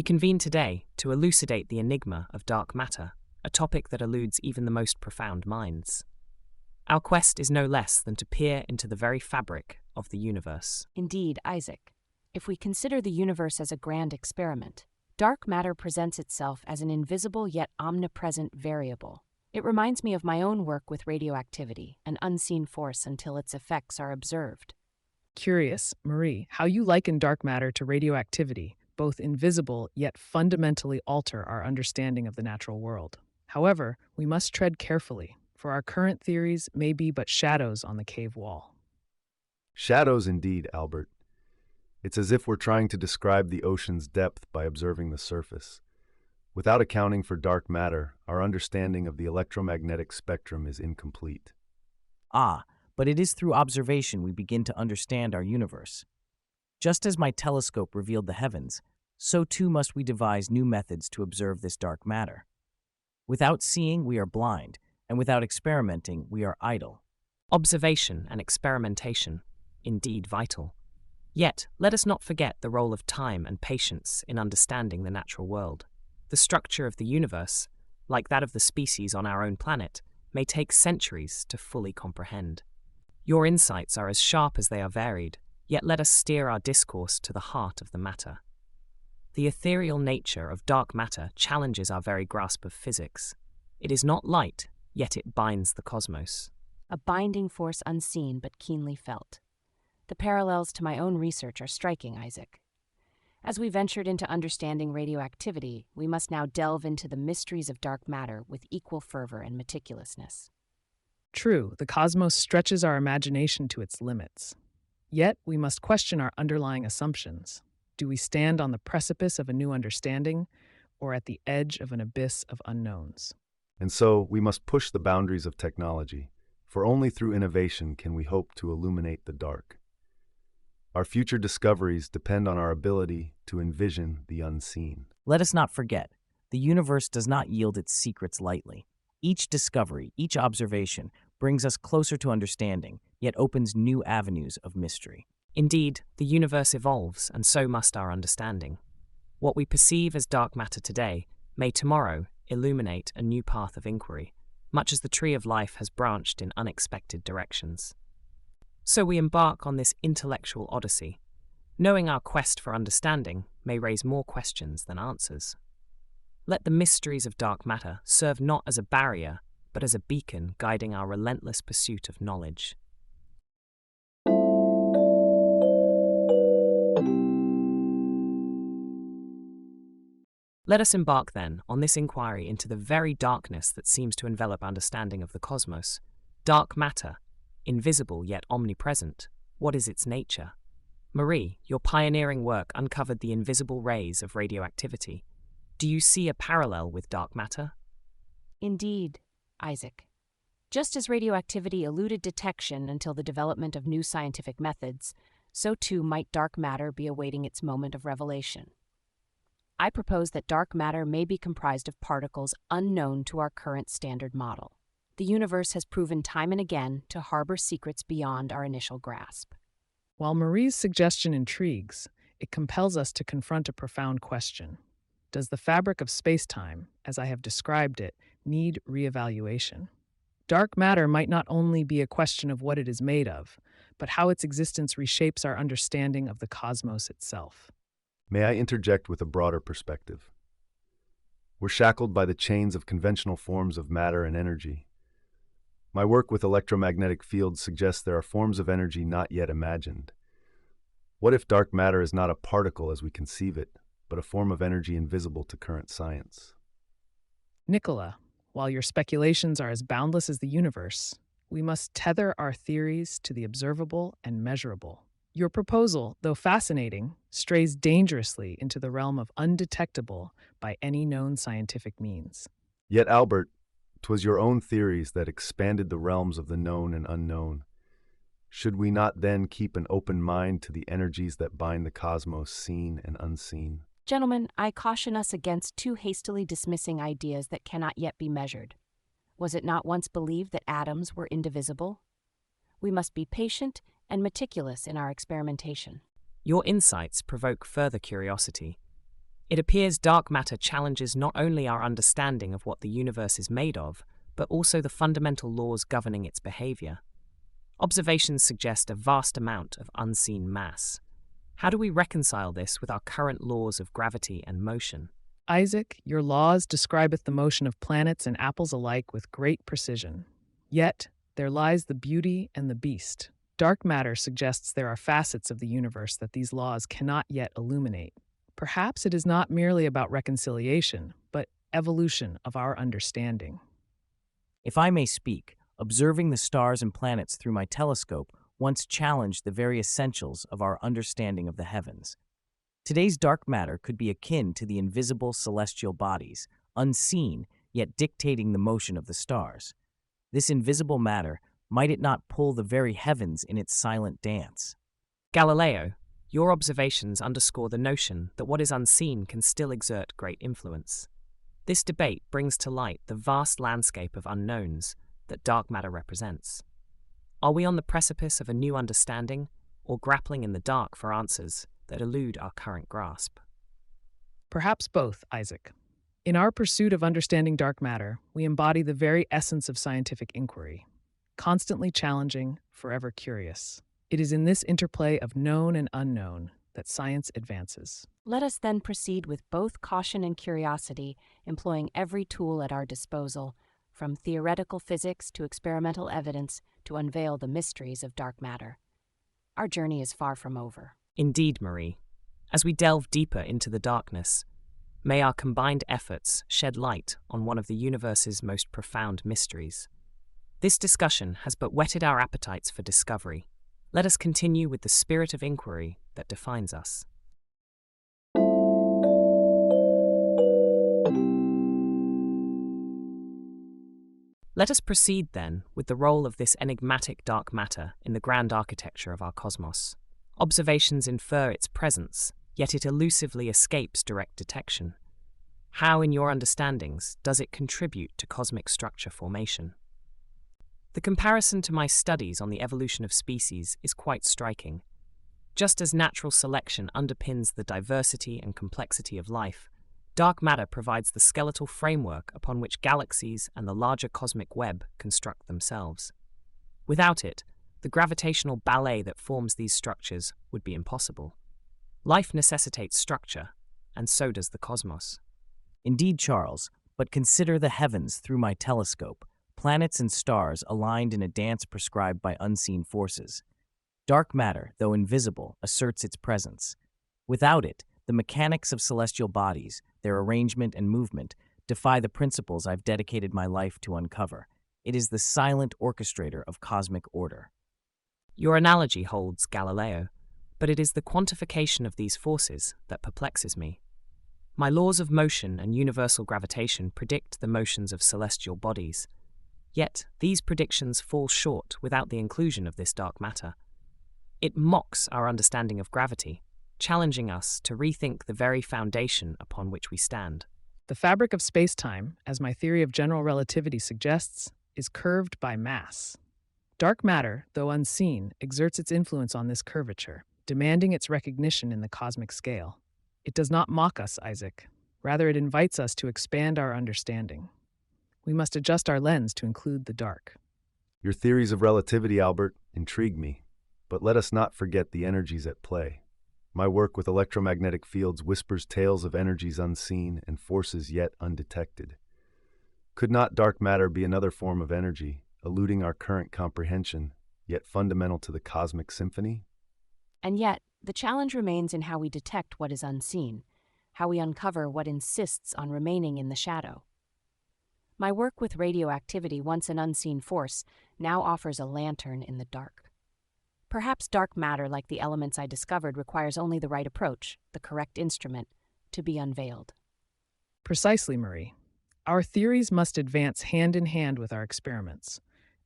We convene today to elucidate the enigma of dark matter, a topic that eludes even the most profound minds. Our quest is no less than to peer into the very fabric of the universe. Indeed, Isaac. If we consider the universe as a grand experiment, dark matter presents itself as an invisible yet omnipresent variable. It reminds me of my own work with radioactivity, an unseen force until its effects are observed. Curious, Marie, how you liken dark matter to radioactivity, both invisible yet fundamentally alter our understanding of the natural world. However, we must tread carefully, for our current theories may be but shadows on the cave wall. Shadows indeed, Albert. It's as if we're trying to describe the ocean's depth by observing the surface. Without accounting for dark matter, our understanding of the electromagnetic spectrum is incomplete. But it is through observation we begin to understand our universe. Just as my telescope revealed the heavens, so too must we devise new methods to observe this dark matter. Without seeing, we are blind, and without experimenting, we are idle. Observation and experimentation, indeed vital. Yet, let us not forget the role of time and patience in understanding the natural world. The structure of the universe, like that of the species on our own planet, may take centuries to fully comprehend. Your insights are as sharp as they are varied, yet let us steer our discourse to the heart of the matter. The ethereal nature of dark matter challenges our very grasp of physics. It is not light, yet it binds the cosmos. A binding force unseen but keenly felt. The parallels to my own research are striking, Isaac. As we ventured into understanding radioactivity, we must now delve into the mysteries of dark matter with equal fervor and meticulousness. True, the cosmos stretches our imagination to its limits. Yet, we must question our underlying assumptions. Do we stand on the precipice of a new understanding, or at the edge of an abyss of unknowns? And so, we must push the boundaries of technology, for only through innovation can we hope to illuminate the dark. Our future discoveries depend on our ability to envision the unseen. Let us not forget, the universe does not yield its secrets lightly. Each discovery, each observation, brings us closer to understanding, yet opens new avenues of mystery. Indeed, the universe evolves, and so must our understanding. What we perceive as dark matter today may tomorrow illuminate a new path of inquiry, much as the tree of life has branched in unexpected directions. So we embark on this intellectual odyssey, knowing our quest for understanding may raise more questions than answers. Let the mysteries of dark matter serve not as a barrier, but as a beacon guiding our relentless pursuit of knowledge. Let us embark, then, on this inquiry into the very darkness that seems to envelop understanding of the cosmos. Dark matter, invisible yet omnipresent. What is its nature? Marie, your pioneering work uncovered the invisible rays of radioactivity. Do you see a parallel with dark matter? Indeed, Isaac. Just as radioactivity eluded detection until the development of new scientific methods, so too might dark matter be awaiting its moment of revelation. I propose that dark matter may be comprised of particles unknown to our current standard model. The universe has proven time and again to harbor secrets beyond our initial grasp. While Marie's suggestion intrigues, it compels us to confront a profound question. Does the fabric of space-time, as I have described it, need reevaluation? Dark matter might not only be a question of what it is made of, but how its existence reshapes our understanding of the cosmos itself. May I interject with a broader perspective? We're shackled by the chains of conventional forms of matter and energy. My work with electromagnetic fields suggests there are forms of energy not yet imagined. What if dark matter is not a particle as we conceive it, but a form of energy invisible to current science? Nikola, while your speculations are as boundless as the universe, we must tether our theories to the observable and measurable. Your proposal, though fascinating, strays dangerously into the realm of undetectable by any known scientific means. Yet, Albert, 'twas your own theories that expanded the realms of the known and unknown. Should we not then keep an open mind to the energies that bind the cosmos seen and unseen? Gentlemen, I caution us against too hastily dismissing ideas that cannot yet be measured. Was it not once believed that atoms were indivisible? We must be patient and meticulous in our experimentation. Your insights provoke further curiosity. It appears dark matter challenges not only our understanding of what the universe is made of, but also the fundamental laws governing its behavior. Observations suggest a vast amount of unseen mass. How do we reconcile this with our current laws of gravity and motion? Isaac, your laws describeth the motion of planets and apples alike with great precision. Yet, there lies the beauty and the beast. Dark matter suggests there are facets of the universe that these laws cannot yet illuminate. Perhaps it is not merely about reconciliation, but evolution of our understanding. If I may speak, observing the stars and planets through my telescope once challenged the very essentials of our understanding of the heavens. Today's dark matter could be akin to the invisible celestial bodies, unseen yet dictating the motion of the stars. This invisible matter, might it not pull the very heavens in its silent dance? Galileo, your observations underscore the notion that what is unseen can still exert great influence. This debate brings to light the vast landscape of unknowns that dark matter represents. Are we on the precipice of a new understanding, or grappling in the dark for answers that elude our current grasp? Perhaps both, Isaac. In our pursuit of understanding dark matter, we embody the very essence of scientific inquiry, constantly challenging, forever curious. It is in this interplay of known and unknown that science advances. Let us then proceed with both caution and curiosity, employing every tool at our disposal, from theoretical physics to experimental evidence, to unveil the mysteries of dark matter. Our journey is far from over. Indeed, Marie. As we delve deeper into the darkness, may our combined efforts shed light on one of the universe's most profound mysteries. This discussion has but whetted our appetites for discovery. Let us continue with the spirit of inquiry that defines us. Let us proceed, then, with the role of this enigmatic dark matter in the grand architecture of our cosmos. Observations infer its presence, yet it elusively escapes direct detection. How, in your understandings, does it contribute to cosmic structure formation? The comparison to my studies on the evolution of species is quite striking. Just as natural selection underpins the diversity and complexity of life, dark matter provides the skeletal framework upon which galaxies and the larger cosmic web construct themselves. Without it, the gravitational ballet that forms these structures would be impossible. Life necessitates structure, and so does the cosmos. Indeed, Charles, but consider the heavens through my telescope, planets and stars aligned in a dance prescribed by unseen forces. Dark matter, though invisible, asserts its presence. Without it, the mechanics of celestial bodies, their arrangement and movement, defy the principles I've dedicated my life to uncover. It is the silent orchestrator of cosmic order. Your analogy holds, Galileo, but it is the quantification of these forces that perplexes me. My laws of motion and universal gravitation predict the motions of celestial bodies. Yet, these predictions fall short without the inclusion of this dark matter. It mocks our understanding of gravity, challenging us to rethink the very foundation upon which we stand. The fabric of space-time, as my theory of general relativity suggests, is curved by mass. Dark matter, though unseen, exerts its influence on this curvature, demanding its recognition in the cosmic scale. It does not mock us, Isaac. Rather, it invites us to expand our understanding. We must adjust our lens to include the dark. Your theories of relativity, Albert, intrigue me, but let us not forget the energies at play. My work with electromagnetic fields whispers tales of energies unseen and forces yet undetected. Could not dark matter be another form of energy, eluding our current comprehension, yet fundamental to the cosmic symphony? And yet, the challenge remains in how we detect what is unseen, how we uncover what insists on remaining in the shadow. My work with radioactivity, once an unseen force, now offers a lantern in the dark. Perhaps dark matter, like the elements I discovered, requires only the right approach, the correct instrument, to be unveiled. Precisely, Marie. Our theories must advance hand in hand with our experiments.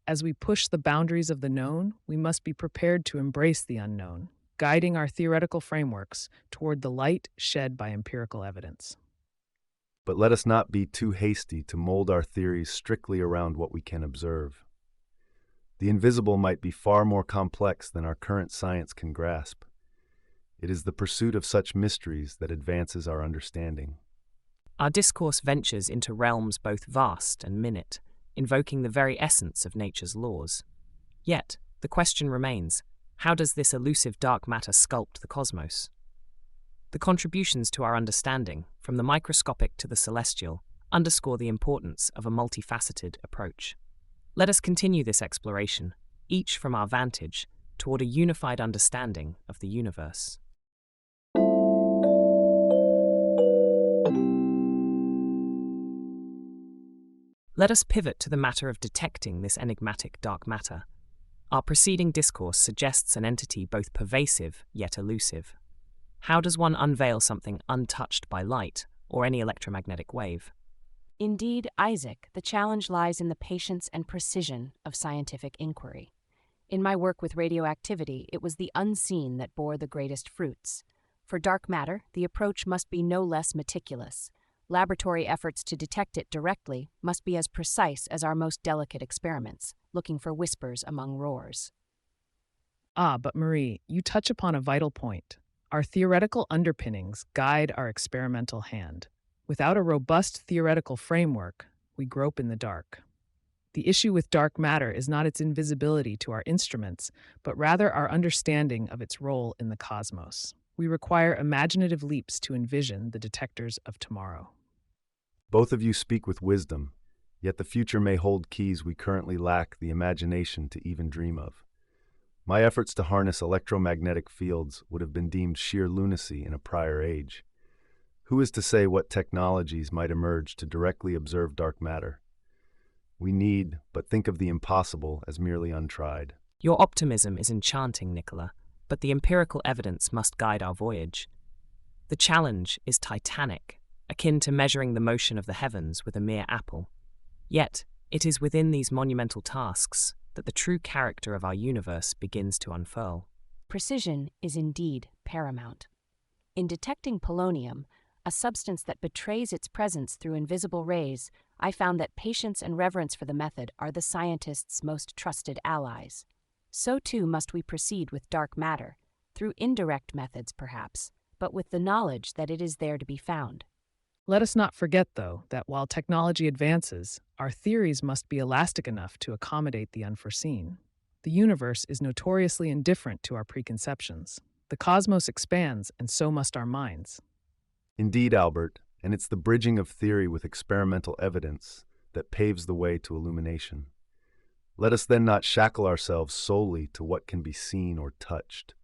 As we push the boundaries of the known, we must be prepared to embrace the unknown, guiding our theoretical frameworks toward the light shed by empirical evidence. But let us not be too hasty to mold our theories strictly around what we can observe. The invisible might be far more complex than our current science can grasp. It is the pursuit of such mysteries that advances our understanding. Our discourse ventures into realms both vast and minute, invoking the very essence of nature's laws. Yet, the question remains, how does this elusive dark matter sculpt the cosmos? The contributions to our understanding, from the microscopic to the celestial, underscore the importance of a multifaceted approach. Let us continue this exploration, each from our vantage, toward a unified understanding of the universe. Let us pivot to the matter of detecting this enigmatic dark matter. Our preceding discourse suggests an entity both pervasive yet elusive. How does one unveil something untouched by light or any electromagnetic wave? Indeed, Isaac, the challenge lies in the patience and precision of scientific inquiry. In my work with radioactivity, it was the unseen that bore the greatest fruits. For dark matter, the approach must be no less meticulous. Laboratory efforts to detect it directly must be as precise as our most delicate experiments, looking for whispers among roars. But Marie, you touch upon a vital point. Our theoretical underpinnings guide our experimental hand. Without a robust theoretical framework, we grope in the dark. The issue with dark matter is not its invisibility to our instruments, but rather our understanding of its role in the cosmos. We require imaginative leaps to envision the detectors of tomorrow. Both of you speak with wisdom, yet the future may hold keys we currently lack the imagination to even dream of. My efforts to harness electromagnetic fields would have been deemed sheer lunacy in a prior age. Who is to say what technologies might emerge to directly observe dark matter? We need but think of the impossible as merely untried. Your optimism is enchanting, Nikola, but the empirical evidence must guide our voyage. The challenge is titanic, akin to measuring the motion of the heavens with a mere apple. Yet, it is within these monumental tasks that the true character of our universe begins to unfurl. Precision is indeed paramount. In detecting polonium, a substance that betrays its presence through invisible rays, I found that patience and reverence for the method are the scientist's most trusted allies. So too must we proceed with dark matter, through indirect methods perhaps, but with the knowledge that it is there to be found. Let us not forget, though, that while technology advances, our theories must be elastic enough to accommodate the unforeseen. The universe is notoriously indifferent to our preconceptions. The cosmos expands, and so must our minds. Indeed, Albert, and it's the bridging of theory with experimental evidence that paves the way to illumination. Let us then not shackle ourselves solely to what can be seen or touched.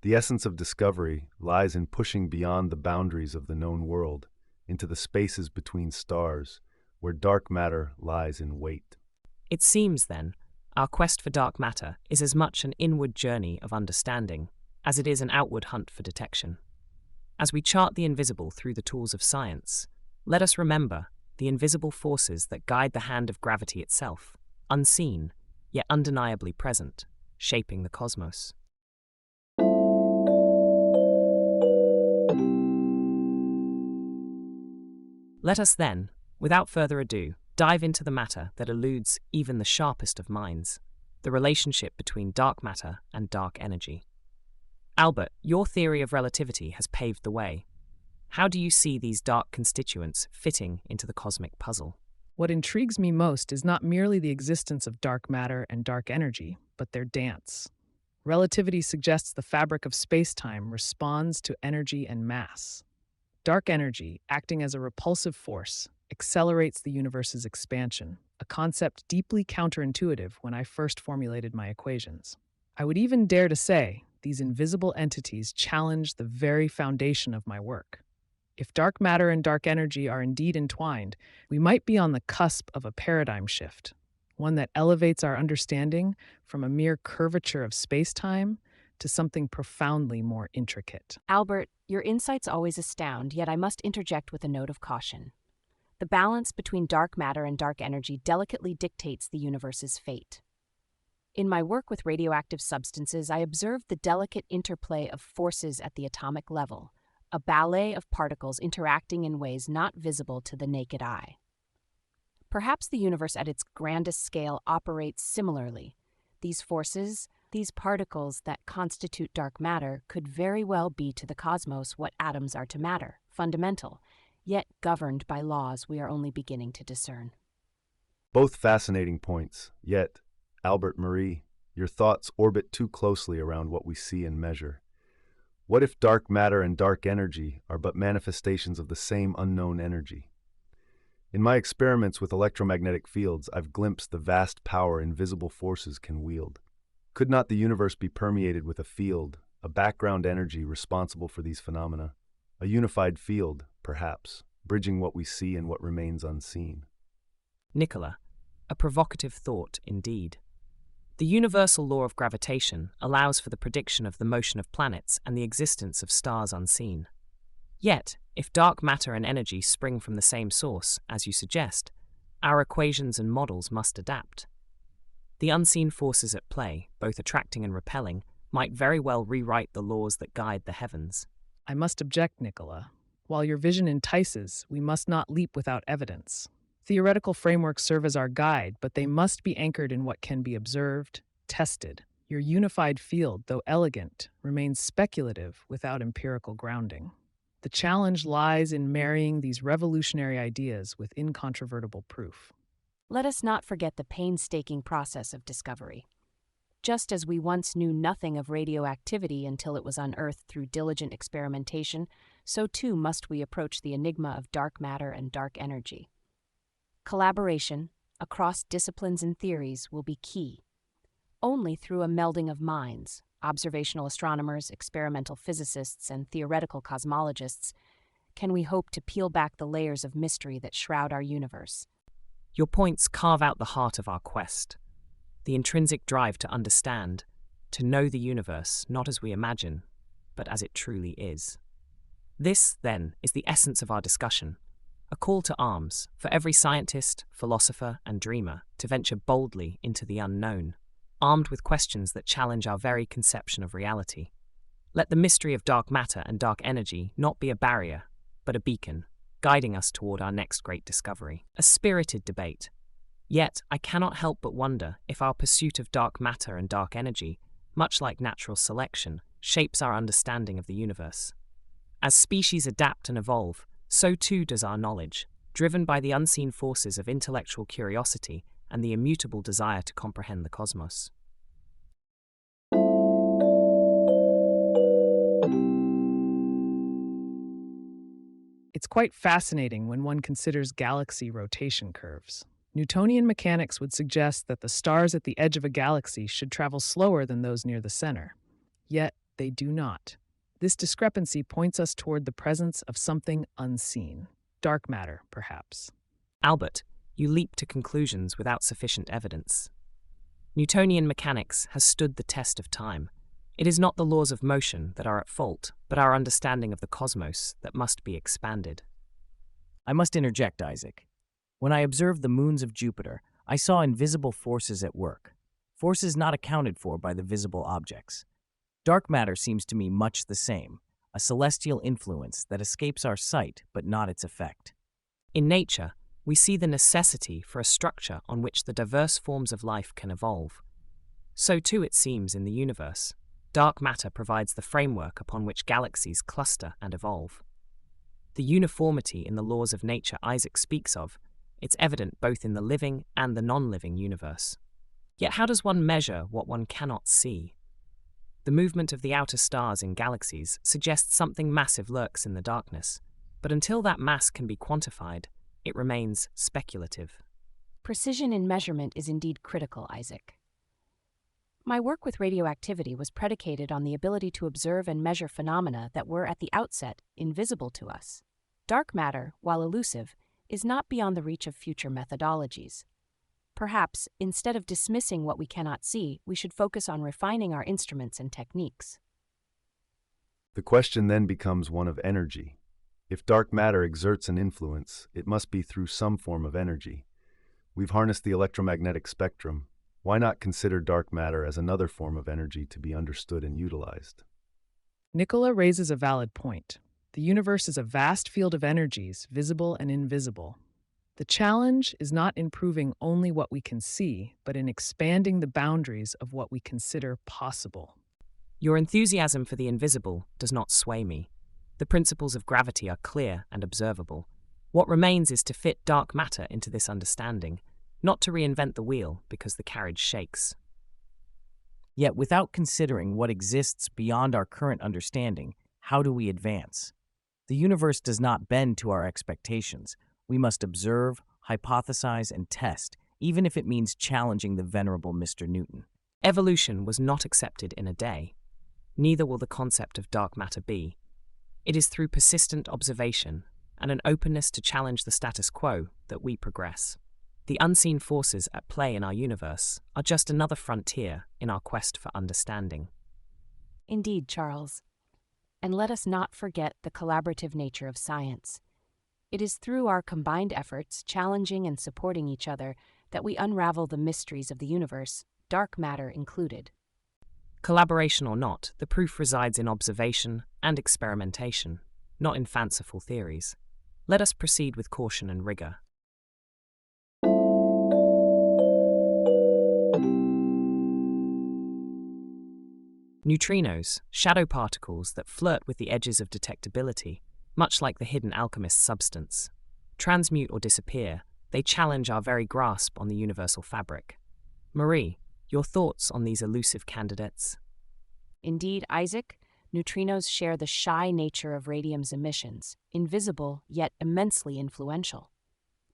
The essence of discovery lies in pushing beyond the boundaries of the known world into the spaces between stars, where dark matter lies in wait. It seems, then, our quest for dark matter is as much an inward journey of understanding as it is an outward hunt for detection. As we chart the invisible through the tools of science, let us remember the invisible forces that guide the hand of gravity itself, unseen, yet undeniably present, shaping the cosmos. Let us then, without further ado, dive into the matter that eludes even the sharpest of minds, the relationship between dark matter and dark energy. Albert, your theory of relativity has paved the way. How do you see these dark constituents fitting into the cosmic puzzle? What intrigues me most is not merely the existence of dark matter and dark energy, but their dance. Relativity suggests the fabric of space-time responds to energy and mass. Dark energy, acting as a repulsive force, accelerates the universe's expansion, a concept deeply counterintuitive when I first formulated my equations. I would even dare to say these invisible entities challenge the very foundation of my work. If dark matter and dark energy are indeed entwined, we might be on the cusp of a paradigm shift, one that elevates our understanding from a mere curvature of space-time to something profoundly more intricate. Albert, your insights always astound, yet I must interject with a note of caution. The balance between dark matter and dark energy delicately dictates the universe's fate. In my work with radioactive substances, I observed the delicate interplay of forces at the atomic level, a ballet of particles interacting in ways not visible to the naked eye. Perhaps the universe at its grandest scale operates similarly. These forces, These particles that constitute dark matter could very well be to the cosmos what atoms are to matter, fundamental, yet governed by laws we are only beginning to discern. Both fascinating points, yet, Albert Marie, your thoughts orbit too closely around what we see and measure. What if dark matter and dark energy are but manifestations of the same unknown energy? In my experiments with electromagnetic fields, I've glimpsed the vast power invisible forces can wield. Could not the universe be permeated with a field, a background energy responsible for these phenomena? A unified field, perhaps, bridging what we see and what remains unseen. Nikola, a provocative thought indeed. The universal law of gravitation allows for the prediction of the motion of planets and the existence of stars unseen. Yet, if dark matter and energy spring from the same source, as you suggest, our equations and models must adapt. The unseen forces at play, both attracting and repelling, might very well rewrite the laws that guide the heavens. I must object, Nikola. While your vision entices, we must not leap without evidence. Theoretical frameworks serve as our guide, but they must be anchored in what can be observed, tested. Your unified field, though elegant, remains speculative without empirical grounding. The challenge lies in marrying these revolutionary ideas with incontrovertible proof. Let us not forget the painstaking process of discovery. Just as we once knew nothing of radioactivity until it was unearthed through diligent experimentation, so too must we approach the enigma of dark matter and dark energy. Collaboration across disciplines and theories will be key. Only through a melding of minds, observational astronomers, experimental physicists, and theoretical cosmologists, can we hope to peel back the layers of mystery that shroud our universe. Your points carve out the heart of our quest, the intrinsic drive to understand, to know the universe not as we imagine, but as it truly is. This, then, is the essence of our discussion, a call to arms for every scientist, philosopher, and dreamer to venture boldly into the unknown, armed with questions that challenge our very conception of reality. Let the mystery of dark matter and dark energy not be a barrier, but a beacon, guiding us toward our next great discovery. A spirited debate. Yet, I cannot help but wonder if our pursuit of dark matter and dark energy, much like natural selection, shapes our understanding of the universe. As species adapt and evolve, so too does our knowledge, driven by the unseen forces of intellectual curiosity and the immutable desire to comprehend the cosmos. It's quite fascinating when one considers galaxy rotation curves. Newtonian mechanics would suggest that the stars at the edge of a galaxy should travel slower than those near the center. Yet, they do not. This discrepancy points us toward the presence of something unseen. Dark matter, perhaps. Albert, you leap to conclusions without sufficient evidence. Newtonian mechanics has stood the test of time. It is not the laws of motion that are at fault, but our understanding of the cosmos that must be expanded. I must interject, Isaac. When I observed the moons of Jupiter, I saw invisible forces at work, forces not accounted for by the visible objects. Dark matter seems to me much the same, a celestial influence that escapes our sight but not its effect. In nature, we see the necessity for a structure on which the diverse forms of life can evolve. So too it seems in the universe. Dark matter provides the framework upon which galaxies cluster and evolve. The uniformity in the laws of nature Isaac speaks of, it's evident both in the living and the non-living universe. Yet how does one measure what one cannot see? The movement of the outer stars in galaxies suggests something massive lurks in the darkness, but until that mass can be quantified, it remains speculative. Precision in measurement is indeed critical, Isaac. My work with radioactivity was predicated on the ability to observe and measure phenomena that were at the outset invisible to us. Dark matter, while elusive, is not beyond the reach of future methodologies. Perhaps, instead of dismissing what we cannot see, we should focus on refining our instruments and techniques. The question then becomes one of energy. If dark matter exerts an influence, it must be through some form of energy. We've harnessed the electromagnetic spectrum. Why not consider dark matter as another form of energy to be understood and utilized? Nikola raises a valid point. The universe is a vast field of energies, visible and invisible. The challenge is not in proving only what we can see, but in expanding the boundaries of what we consider possible. Your enthusiasm for the invisible does not sway me. The principles of gravity are clear and observable. What remains is to fit dark matter into this understanding, not to reinvent the wheel because the carriage shakes. Yet, without considering what exists beyond our current understanding, how do we advance? The universe does not bend to our expectations. We must observe, hypothesize, and test, even if it means challenging the venerable Mr. Newton. Evolution was not accepted in a day. Neither will the concept of dark matter be. It is through persistent observation and an openness to challenge the status quo that we progress. The unseen forces at play in our universe are just another frontier in our quest for understanding. Indeed, Charles. And let us not forget the collaborative nature of science. It is through our combined efforts, challenging and supporting each other, that we unravel the mysteries of the universe, dark matter included. Collaboration or not, the proof resides in observation and experimentation, not in fanciful theories. Let us proceed with caution and rigor. Neutrinos, shadow particles that flirt with the edges of detectability, much like the hidden alchemist's substance. Transmute or disappear, they challenge our very grasp on the universal fabric. Marie, your thoughts on these elusive candidates? Indeed, Isaac, neutrinos share the shy nature of radium's emissions, invisible yet immensely influential.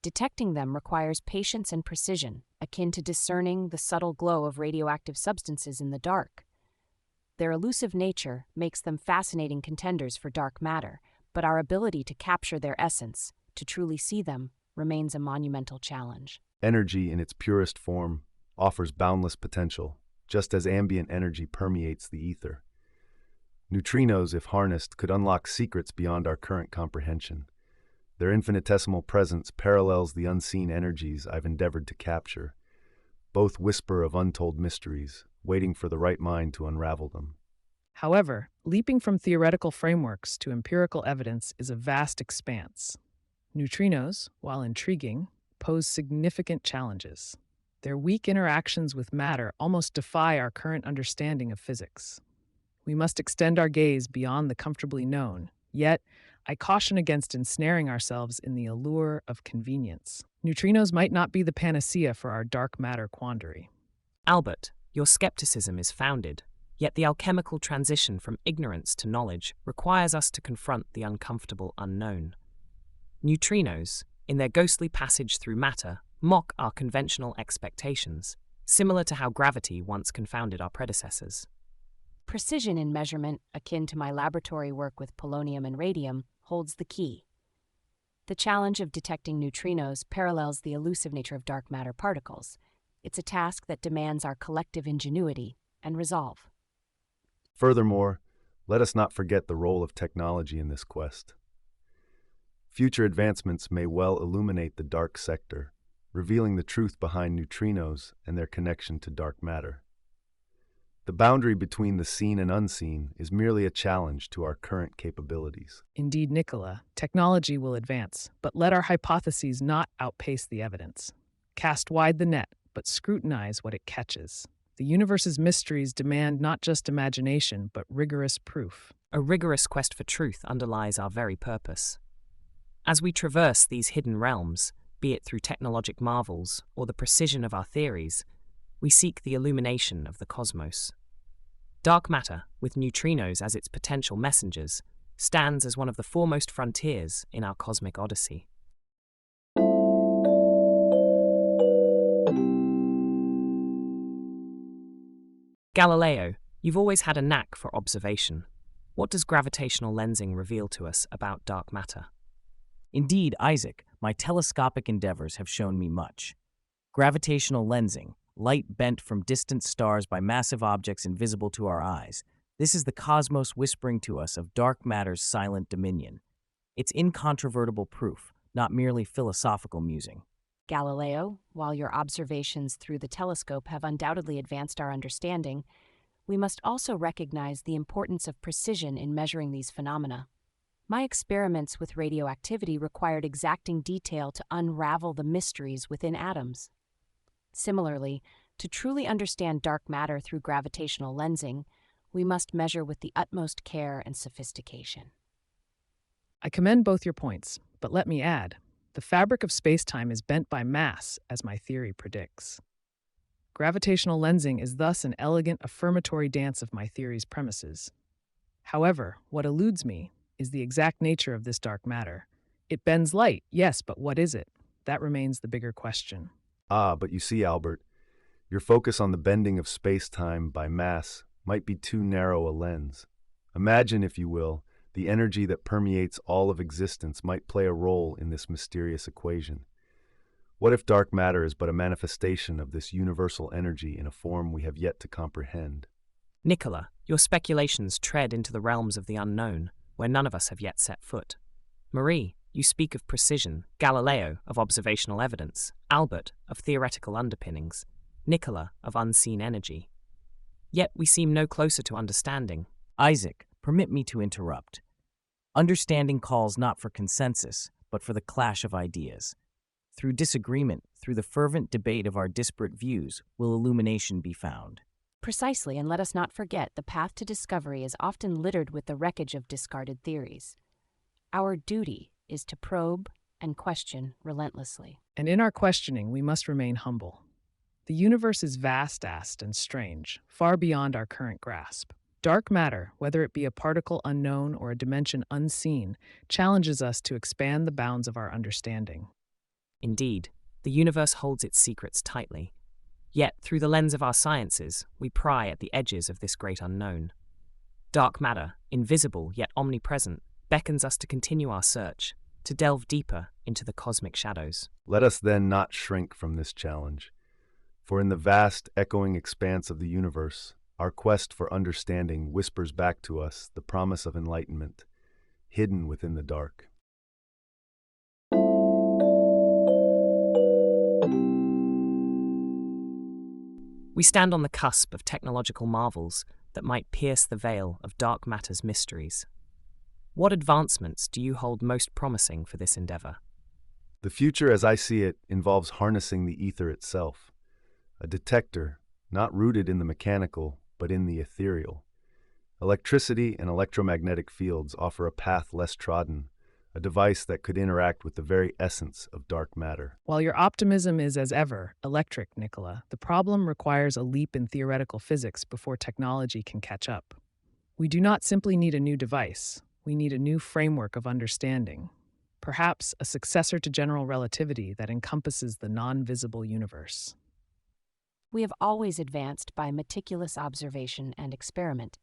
Detecting them requires patience and precision, akin to discerning the subtle glow of radioactive substances in the dark. Their elusive nature makes them fascinating contenders for dark matter, but our ability to capture their essence, to truly see them, remains a monumental challenge. Energy in its purest form offers boundless potential, just as ambient energy permeates the ether. Neutrinos, if harnessed, could unlock secrets beyond our current comprehension. Their infinitesimal presence parallels the unseen energies I've endeavored to capture. Both whisper of untold mysteries, waiting for the right mind to unravel them. However, leaping from theoretical frameworks to empirical evidence is a vast expanse. Neutrinos, while intriguing, pose significant challenges. Their weak interactions with matter almost defy our current understanding of physics. We must extend our gaze beyond the comfortably known, yet I caution against ensnaring ourselves in the allure of convenience. Neutrinos might not be the panacea for our dark matter quandary. Albert, your skepticism is founded, yet the alchemical transition from ignorance to knowledge requires us to confront the uncomfortable unknown. Neutrinos, in their ghostly passage through matter, mock our conventional expectations, similar to how gravity once confounded our predecessors. Precision in measurement, akin to my laboratory work with polonium and radium, holds the key. The challenge of detecting neutrinos parallels the elusive nature of dark matter particles. It's a task that demands our collective ingenuity and resolve. Furthermore, let us not forget the role of technology in this quest. Future advancements may well illuminate the dark sector, revealing the truth behind neutrinos and their connection to dark matter. The boundary between the seen and unseen is merely a challenge to our current capabilities. Indeed, Nikola, technology will advance, but let our hypotheses not outpace the evidence. Cast wide the net, but scrutinize what it catches. The universe's mysteries demand not just imagination, but rigorous proof. A rigorous quest for truth underlies our very purpose. As we traverse these hidden realms, be it through technologic marvels or the precision of our theories, we seek the illumination of the cosmos. Dark matter, with neutrinos as its potential messengers, stands as one of the foremost frontiers in our cosmic odyssey. Galileo, you've always had a knack for observation. What does gravitational lensing reveal to us about dark matter? Indeed, Isaac, my telescopic endeavors have shown me much. Gravitational lensing, light bent from distant stars by massive objects invisible to our eyes. This is the cosmos whispering to us of dark matter's silent dominion. It's incontrovertible proof, not merely philosophical musing. Galileo, while your observations through the telescope have undoubtedly advanced our understanding, we must also recognize the importance of precision in measuring these phenomena. My experiments with radioactivity required exacting detail to unravel the mysteries within atoms. Similarly, to truly understand dark matter through gravitational lensing, we must measure with the utmost care and sophistication. I commend both your points, but let me add, the fabric of spacetime is bent by mass, as my theory predicts. Gravitational lensing is thus an elegant affirmatory dance of my theory's premises. However, what eludes me is the exact nature of this dark matter. It bends light, yes, but what is it? That remains the bigger question. But you see, Albert, your focus on the bending of space-time by mass might be too narrow a lens. Imagine, if you will, the energy that permeates all of existence might play a role in this mysterious equation. What if dark matter is but a manifestation of this universal energy in a form we have yet to comprehend? Nikola, your speculations tread into the realms of the unknown, where none of us have yet set foot. Marie, you speak of precision, Galileo of observational evidence, Albert of theoretical underpinnings, Nikola of unseen energy. Yet we seem no closer to understanding. Isaac, permit me to interrupt. Understanding calls not for consensus, but for the clash of ideas. Through disagreement, through the fervent debate of our disparate views, will illumination be found. Precisely, and let us not forget, the path to discovery is often littered with the wreckage of discarded theories. Our duty is to probe and question relentlessly. And in our questioning, we must remain humble. The universe is vast and strange, far beyond our current grasp. Dark matter, whether it be a particle unknown or a dimension unseen, challenges us to expand the bounds of our understanding. Indeed, the universe holds its secrets tightly. Yet, through the lens of our sciences, we pry at the edges of this great unknown. Dark matter, invisible yet omnipresent, beckons us to continue our search, to delve deeper into the cosmic shadows. Let us then not shrink from this challenge, for in the vast, echoing expanse of the universe, our quest for understanding whispers back to us the promise of enlightenment, hidden within the dark. We stand on the cusp of technological marvels that might pierce the veil of dark matter's mysteries. What advancements do you hold most promising for this endeavor? The future, as I see it, involves harnessing the ether itself, a detector not rooted in the mechanical, but in the ethereal. Electricity and electromagnetic fields offer a path less trodden, a device that could interact with the very essence of dark matter. While your optimism is, as ever, electric, Nikola, the problem requires a leap in theoretical physics before technology can catch up. We do not simply need a new device, we need a new framework of understanding, perhaps a successor to general relativity that encompasses the non-visible universe. We have always advanced by meticulous observation and experiment.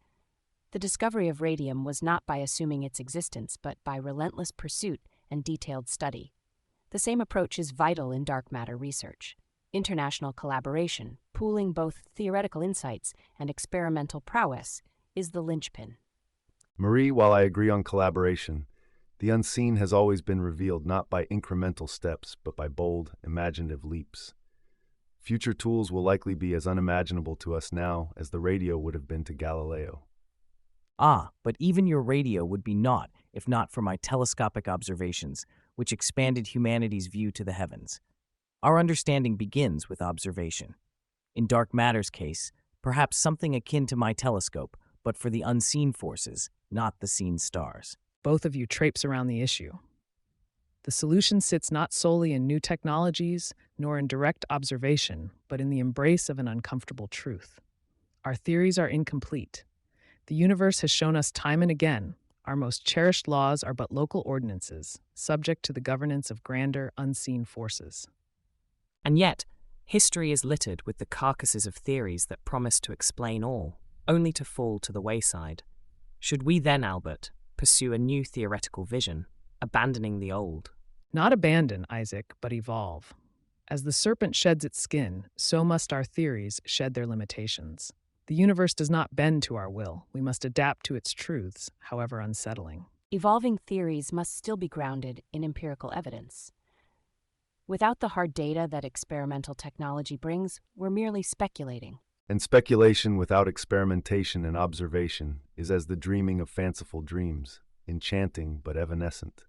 The discovery of radium was not by assuming its existence, but by relentless pursuit and detailed study. The same approach is vital in dark matter research. International collaboration, pooling both theoretical insights and experimental prowess, is the linchpin. Marie, while I agree on collaboration, the unseen has always been revealed not by incremental steps, but by bold, imaginative leaps. Future tools will likely be as unimaginable to us now as the radio would have been to Galileo. But even your radio would be naught if not for my telescopic observations, which expanded humanity's view to the heavens. Our understanding begins with observation. In dark matter's case, perhaps something akin to my telescope, but for the unseen forces, not the seen stars. Both of you traipse around the issue. The solution sits not solely in new technologies, nor in direct observation, but in the embrace of an uncomfortable truth. Our theories are incomplete. The universe has shown us time and again, our most cherished laws are but local ordinances, subject to the governance of grander, unseen forces. And yet, history is littered with the carcasses of theories that promise to explain all, only to fall to the wayside. Should we then, Albert, pursue a new theoretical vision, abandoning the old? Not abandon, Isaac, but evolve. As the serpent sheds its skin, so must our theories shed their limitations. The universe does not bend to our will. We must adapt to its truths, however unsettling. Evolving theories must still be grounded in empirical evidence. Without the hard data that experimental technology brings, we're merely speculating. And speculation without experimentation and observation is as the dreaming of fanciful dreams, enchanting but evanescent.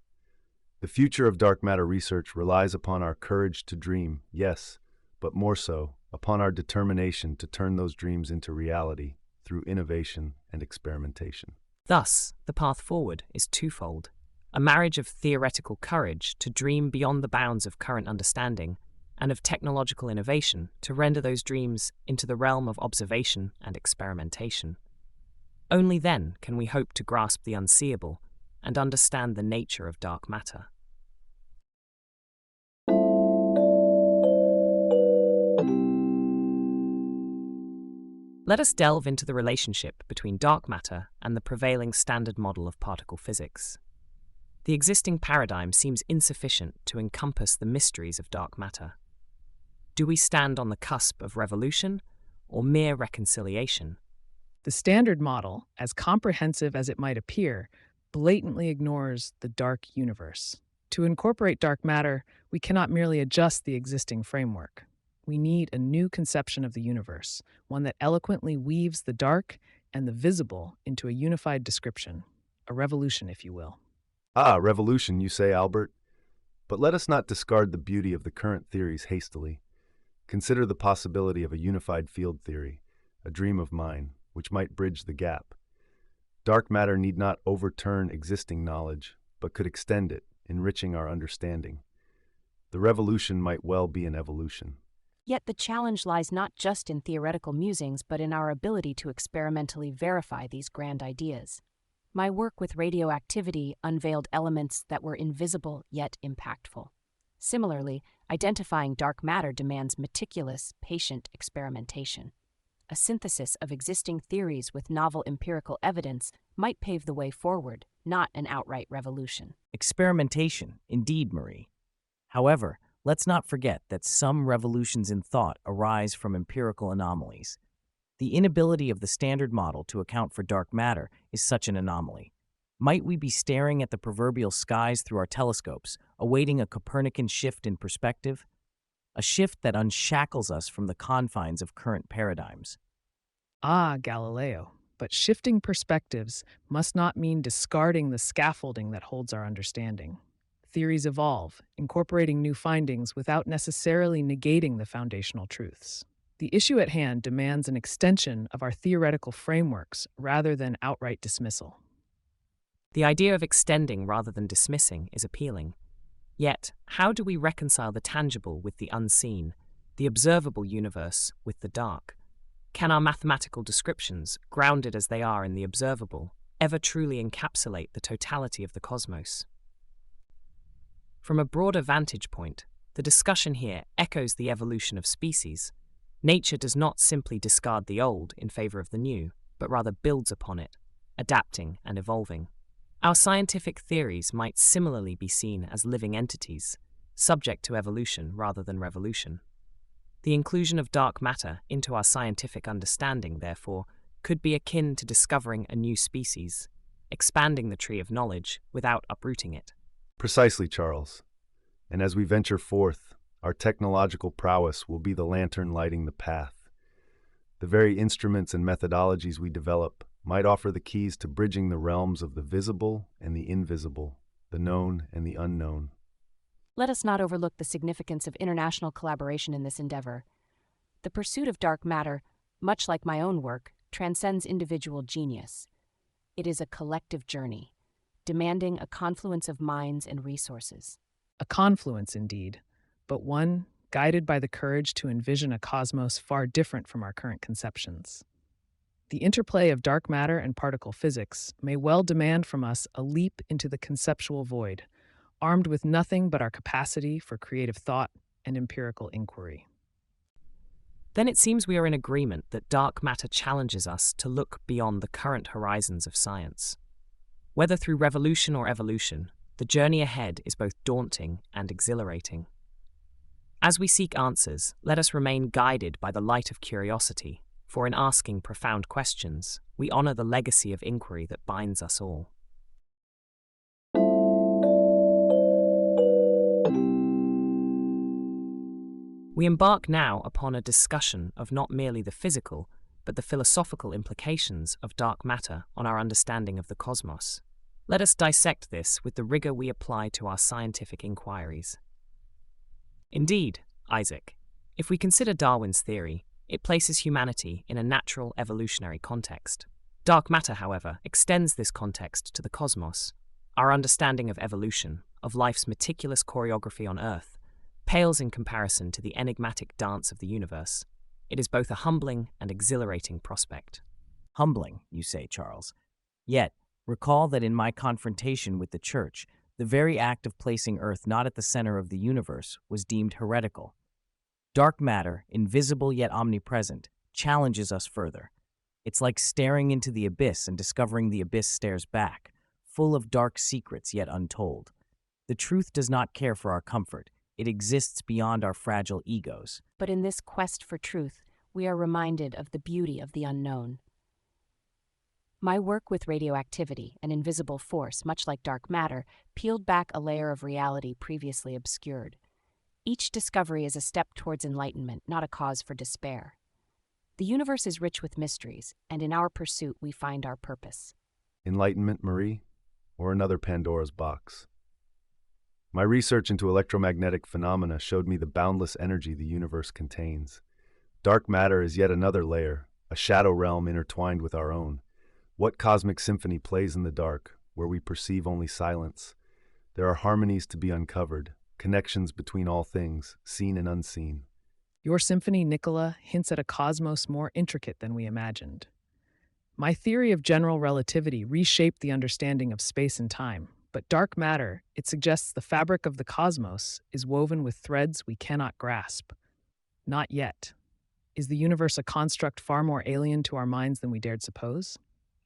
The future of dark matter research relies upon our courage to dream, yes, but more so, upon our determination to turn those dreams into reality through innovation and experimentation. Thus, the path forward is twofold: a marriage of theoretical courage to dream beyond the bounds of current understanding, and of technological innovation to render those dreams into the realm of observation and experimentation. Only then can we hope to grasp the unseeable and understand the nature of dark matter. Let us delve into the relationship between dark matter and the prevailing standard model of particle physics. The existing paradigm seems insufficient to encompass the mysteries of dark matter. Do we stand on the cusp of revolution or mere reconciliation? The standard model, as comprehensive as it might appear, blatantly ignores the dark universe. To incorporate dark matter, we cannot merely adjust the existing framework. We need a new conception of the universe, one that eloquently weaves the dark and the visible into a unified description, a revolution, if you will. Ah, revolution, you say, Albert? But let us not discard the beauty of the current theories hastily. Consider the possibility of a unified field theory, a dream of mine, which might bridge the gap. Dark matter need not overturn existing knowledge, but could extend it, enriching our understanding. The revolution might well be an evolution. Yet the challenge lies not just in theoretical musings, but in our ability to experimentally verify these grand ideas. My work with radioactivity unveiled elements that were invisible yet impactful. Similarly, identifying dark matter demands meticulous, patient experimentation. A synthesis of existing theories with novel empirical evidence might pave the way forward, not an outright revolution. Experimentation, indeed, Marie. However, let's not forget that some revolutions in thought arise from empirical anomalies. The inability of the standard model to account for dark matter is such an anomaly. Might we be staring at the proverbial skies through our telescopes, awaiting a Copernican shift in perspective? A shift that unshackles us from the confines of current paradigms. Ah, Galileo, but shifting perspectives must not mean discarding the scaffolding that holds our understanding. Theories evolve, incorporating new findings without necessarily negating the foundational truths. The issue at hand demands an extension of our theoretical frameworks rather than outright dismissal. The idea of extending rather than dismissing is appealing. Yet, how do we reconcile the tangible with the unseen, the observable universe with the dark? Can our mathematical descriptions, grounded as they are in the observable, ever truly encapsulate the totality of the cosmos? From a broader vantage point, the discussion here echoes the evolution of species. Nature does not simply discard the old in favor of the new, but rather builds upon it, adapting and evolving. Our scientific theories might similarly be seen as living entities, subject to evolution rather than revolution. The inclusion of dark matter into our scientific understanding, therefore, could be akin to discovering a new species, expanding the tree of knowledge without uprooting it. Precisely, Charles. And as we venture forth, our technological prowess will be the lantern lighting the path. The very instruments and methodologies we develop might offer the keys to bridging the realms of the visible and the invisible, the known and the unknown. Let us not overlook the significance of international collaboration in this endeavor. The pursuit of dark matter, much like my own work, transcends individual genius. It is a collective journey, demanding a confluence of minds and resources. A confluence, indeed, but one guided by the courage to envision a cosmos far different from our current conceptions. The interplay of dark matter and particle physics may well demand from us a leap into the conceptual void, armed with nothing but our capacity for creative thought and empirical inquiry. Then it seems we are in agreement that dark matter challenges us to look beyond the current horizons of science. Whether through revolution or evolution, the journey ahead is both daunting and exhilarating. As we seek answers, let us remain guided by the light of curiosity, for in asking profound questions, we honor the legacy of inquiry that binds us all. We embark now upon a discussion of not merely the physical, but the philosophical implications of dark matter on our understanding of the cosmos. Let us dissect this with the rigor we apply to our scientific inquiries. Indeed, Isaac, if we consider Darwin's theory, it places humanity in a natural evolutionary context. Dark matter, however, extends this context to the cosmos. Our understanding of evolution, of life's meticulous choreography on Earth, pales in comparison to the enigmatic dance of the universe. It is both a humbling and exhilarating prospect. Humbling, you say, Charles. Yet, recall that in my confrontation with the Church, the very act of placing Earth not at the center of the universe was deemed heretical. Dark matter, invisible yet omnipresent, challenges us further. It's like staring into the abyss and discovering the abyss stares back, full of dark secrets yet untold. The truth does not care for our comfort. It exists beyond our fragile egos. But in this quest for truth, we are reminded of the beauty of the unknown. My work with radioactivity, an invisible force, much like dark matter, peeled back a layer of reality previously obscured. Each discovery is a step towards enlightenment, not a cause for despair. The universe is rich with mysteries, and in our pursuit we find our purpose. Enlightenment, Marie? Or another Pandora's box? My research into electromagnetic phenomena showed me the boundless energy the universe contains. Dark matter is yet another layer, a shadow realm intertwined with our own. What cosmic symphony plays in the dark, where we perceive only silence? There are harmonies to be uncovered, connections between all things, seen and unseen. Your symphony, Nikola, hints at a cosmos more intricate than we imagined. My theory of general relativity reshaped the understanding of space and time, but dark matter, it suggests the fabric of the cosmos is woven with threads we cannot grasp. Not yet. Is the universe a construct far more alien to our minds than we dared suppose?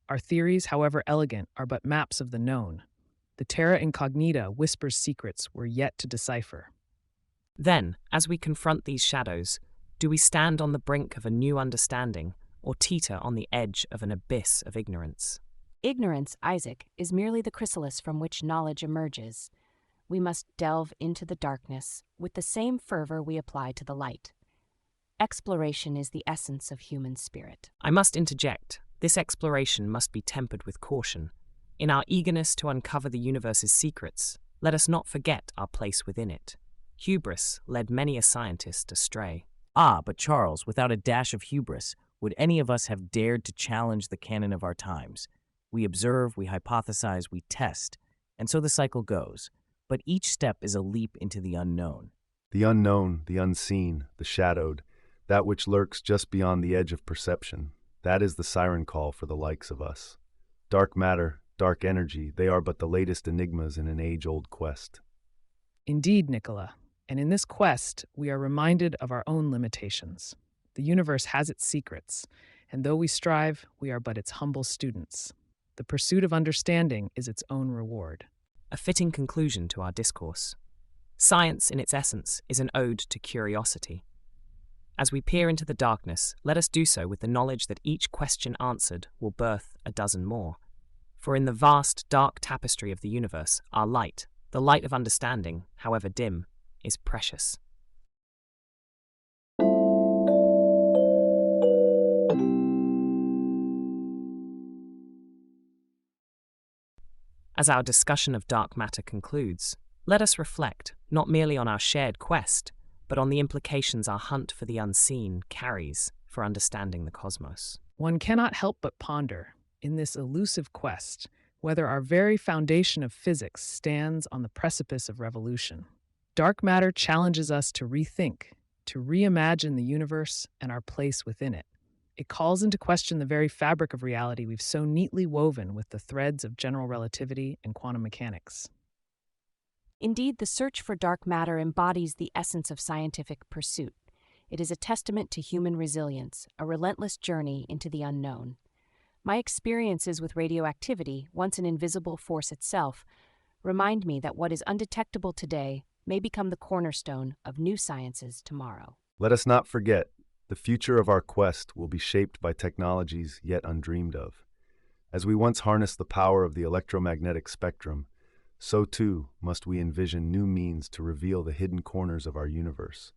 Our theories, however elegant, are but maps of the known. The terra incognita whispers secrets we're yet to decipher. Then, as we confront these shadows, do we stand on the brink of a new understanding or teeter on the edge of an abyss of ignorance? Ignorance, Isaac, is merely the chrysalis from which knowledge emerges. We must delve into the darkness with the same fervor we apply to the light. Exploration is the essence of human spirit. I must interject. This exploration must be tempered with caution. In our eagerness to uncover the universe's secrets, let us not forget our place within it. Hubris led many a scientist astray. Ah, but Charles, without a dash of hubris, would any of us have dared to challenge the canon of our times? We observe, we hypothesize, we test, and so the cycle goes. But each step is a leap into the unknown. The unknown, the unseen, the shadowed, that which lurks just beyond the edge of perception. That is the siren call for the likes of us. Dark matter, dark energy, they are but the latest enigmas in an age-old quest. Indeed, Nikola, and in this quest, we are reminded of our own limitations. The universe has its secrets, and though we strive, we are but its humble students. The pursuit of understanding is its own reward. A fitting conclusion to our discourse. Science, in its essence, is an ode to curiosity. As we peer into the darkness, let us do so with the knowledge that each question answered will birth a dozen more. For in the vast, dark tapestry of the universe, our light, the light of understanding, however dim, is precious. As our discussion of dark matter concludes, let us reflect not merely on our shared quest, but on the implications our hunt for the unseen carries for understanding the cosmos. One cannot help but ponder, in this elusive quest, whether our very foundation of physics stands on the precipice of revolution. Dark matter challenges us to rethink, to reimagine the universe and our place within it. It calls into question the very fabric of reality we've so neatly woven with the threads of general relativity and quantum mechanics. Indeed, the search for dark matter embodies the essence of scientific pursuit. It is a testament to human resilience, a relentless journey into the unknown. My experiences with radioactivity, once an invisible force itself, remind me that what is undetectable today may become the cornerstone of new sciences tomorrow. Let us not forget, the future of our quest will be shaped by technologies yet undreamed of. As we once harnessed the power of the electromagnetic spectrum, so too must we envision new means to reveal the hidden corners of our universe.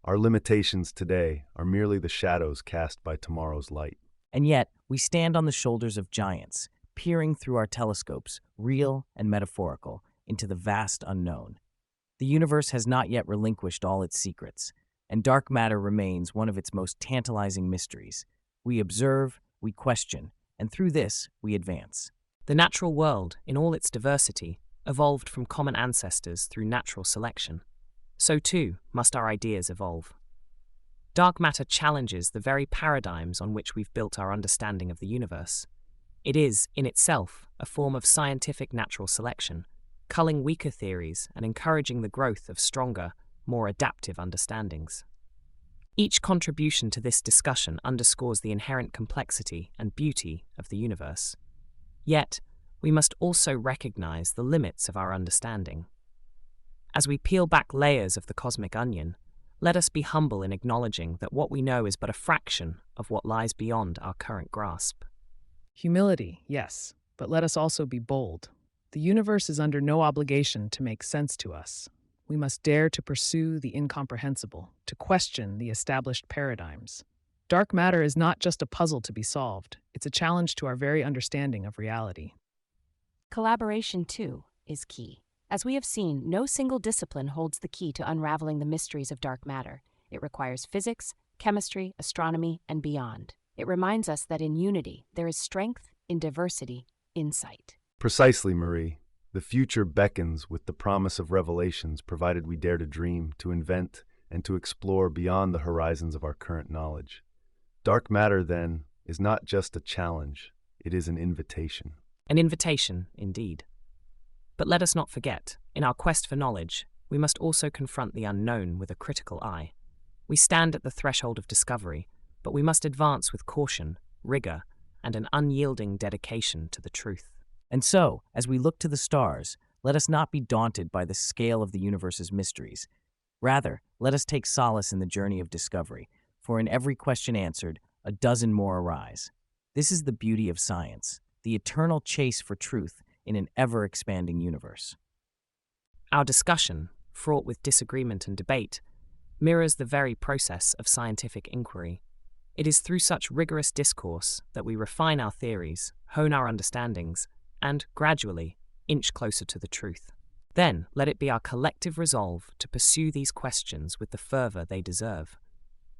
Our limitations today are merely the shadows cast by tomorrow's light. And yet, we stand on the shoulders of giants, peering through our telescopes, real and metaphorical, into the vast unknown. The universe has not yet relinquished all its secrets, and dark matter remains one of its most tantalizing mysteries. We observe, we question, and through this, we advance. The natural world, in all its diversity, evolved from common ancestors through natural selection. So too must our ideas evolve. Dark matter challenges the very paradigms on which we've built our understanding of the universe. It is, in itself, a form of scientific natural selection, culling weaker theories and encouraging the growth of stronger, more adaptive understandings. Each contribution to this discussion underscores the inherent complexity and beauty of the universe. Yet, we must also recognize the limits of our understanding. As we peel back layers of the cosmic onion, let us be humble in acknowledging that what we know is but a fraction of what lies beyond our current grasp. Humility, yes, but let us also be bold. The universe is under no obligation to make sense to us. We must dare to pursue the incomprehensible, to question the established paradigms. Dark matter is not just a puzzle to be solved, it's a challenge to our very understanding of reality. Collaboration, too, is key. As we have seen, no single discipline holds the key to unraveling the mysteries of dark matter. It requires physics, chemistry, astronomy, and beyond. It reminds us that in unity, there is strength, in diversity, insight. Precisely, Marie. The future beckons with the promise of revelations, provided we dare to dream, to invent, and to explore beyond the horizons of our current knowledge. Dark matter, then, is not just a challenge, it is an invitation. An invitation, indeed. But let us not forget, in our quest for knowledge, we must also confront the unknown with a critical eye. We stand at the threshold of discovery, but we must advance with caution, rigor, and an unyielding dedication to the truth. And so, as we look to the stars, let us not be daunted by the scale of the universe's mysteries. Rather, let us take solace in the journey of discovery, for in every question answered, a dozen more arise. This is the beauty of science, the eternal chase for truth in an ever-expanding universe. Our discussion, fraught with disagreement and debate, mirrors the very process of scientific inquiry. It is through such rigorous discourse that we refine our theories, hone our understandings, and, gradually, inch closer to the truth. Then, let it be our collective resolve to pursue these questions with the fervor they deserve.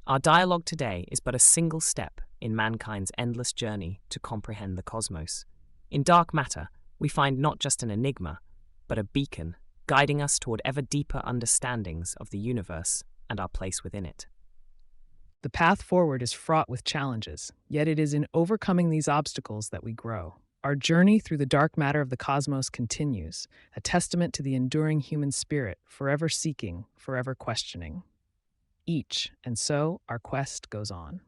Our dialogue today is but a single step in mankind's endless journey to comprehend the cosmos. In dark matter, we find not just an enigma, but a beacon, guiding us toward ever deeper understandings of the universe and our place within it. The path forward is fraught with challenges, yet it is in overcoming these obstacles that we grow. Our journey through the dark matter of the cosmos continues, a testament to the enduring human spirit, forever seeking, forever questioning. And so our quest goes on.